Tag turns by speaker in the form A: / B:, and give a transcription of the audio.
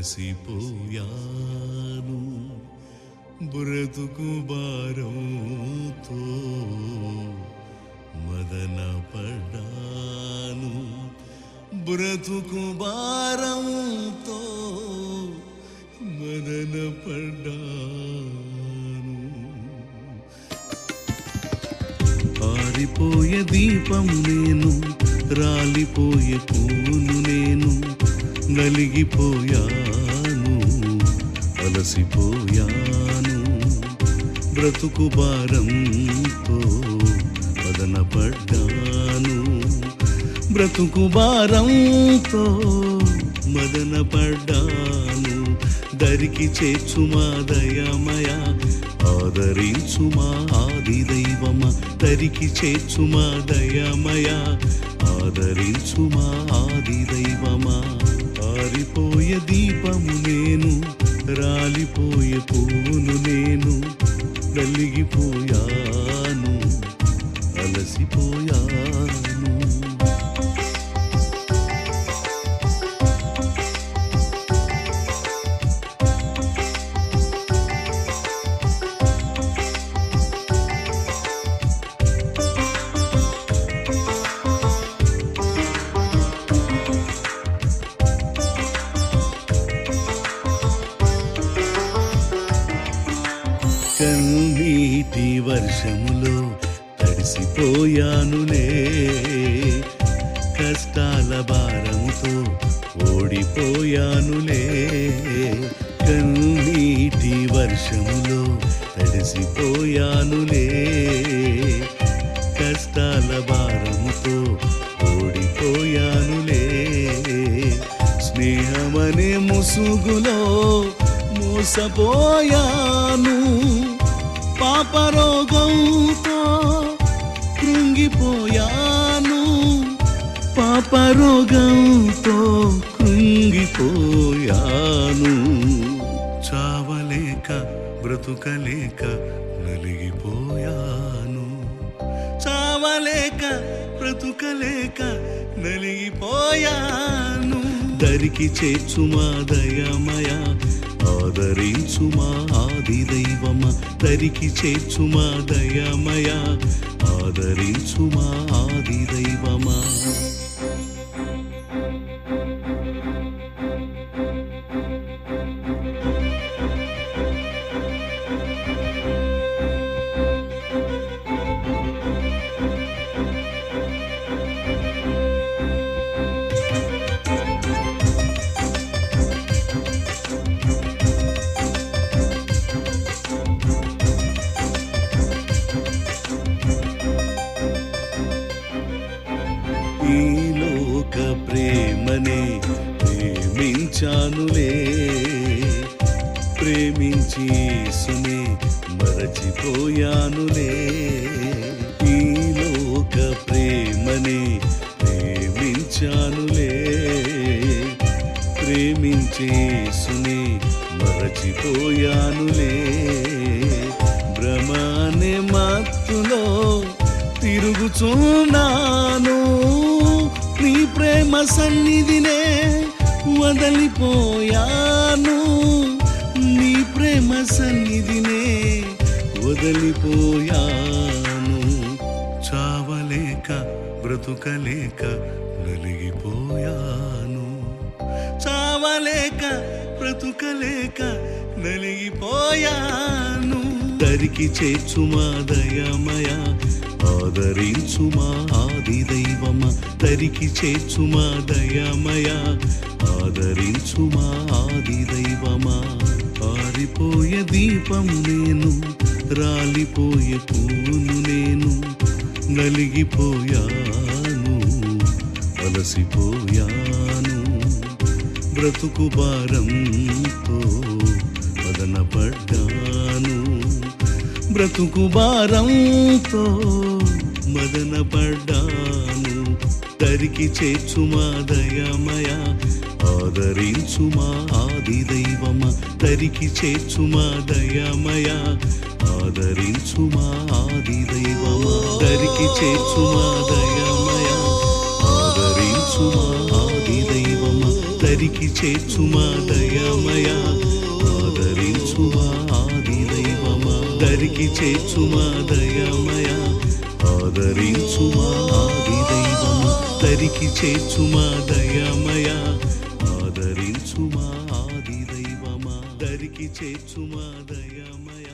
A: అలసిపోయాను బ్రతుకు భారంతో మదన పడ్డాను బ్రతుకు భారంతో మదన పడ్డాను ఆరిపోయే దీపం నేను రాలిపోయే పూను నేను నలిగిపోయాను అలసిపోయాను బ్రతుకు భారంతో మదన పడ్డాను బ్రతుకు భారంతో మదన పడ్డాను దరికి చేర్చుమా దయామయ ఆదరించుమా ఆది దైవమా దరికి చేర్చుమా దయామయ ఆదరించుమా ఆది దైవమా ఆరిపోయే దీపము నేను రాలిపోయే పువ్వును నేను నలిగిపోయాను అలసిపోయాను కన్నీటి వర్షములో తడిసిపోయానులే కష్టాల భారముతో ఓడిపోయానులే కన్నీటి వర్షములో తడిసిపోయానులే కష్టాల భారముతో ఓడిపోయానులే స్నేహమనే ముసుగులో మోసపోయాను పాపరోగంతో కృంగిపోయాను పాపరోగంతో కృంగిపోయాను చావలేక బ్రతుకలేక నలిగిపోయాను చావలేక బ్రతుకలేక నలిగిపోయాను దరికి చేర్చుమా దయామయ ఆదరించుమా ఆది దైవమా దరికి చేర్చుమా దయామయ ఆదరించుమా ఆది దైవమా ఈ లోక ప్రేమనే ప్రేమించానులే ప్రేమించి యేసునే మరచిపోయానులే ఈ లోక ప్రేమనే ప్రేమించానులే ప్రేమించి యేసునే మరచిపోయానులే భ్రమ అనే మత్తులో తిరుగుచున్నాను నీ ప్రేమ సన్నిధినే వదలిపోయాను నీ ప్రేమ సన్నిధినే వదలిపోయాను చావలేక బ్రతుకలేక నలిగిపోయాను చావలేక బ్రతుకలేక నలిగిపోయాను దరికి చేర్చుమా దయామయ ఆదరించుమా ఆది దైవమా దరికి చేర్చుమా దయామయ ఆదరించుమా ఆది దైవమా ఆరిపోయే దీపం నేను రాలిపోయే పువ్వును నేను నలిగిపోయాను అలసిపోయాను బ్రతుకు భారంతో మదన పడ్డాను బ్రతుకు భారంతో మదన పడ్డాను దరికి చేర్చుమా దయామయ ఆదరించుమా ఆది దైవమా దరికి చేర్చుమా దయామయ ఆదరించుమా ఆది దైవమా దరికి చేర్చుమా దయామయ ఆదరించుమా ఆది దైవమా దరికి చేర్చుమా దయామయ ఆదరించుమా ఆది దైవమా దరికి చేర్చుమా దయామయ ఆదరించుమా ఆది దైవమా దరికి చేర్చుమా దయామయ ఆదరించుమా ఆది దైవమా దరికి చేర్చుమా దయామయ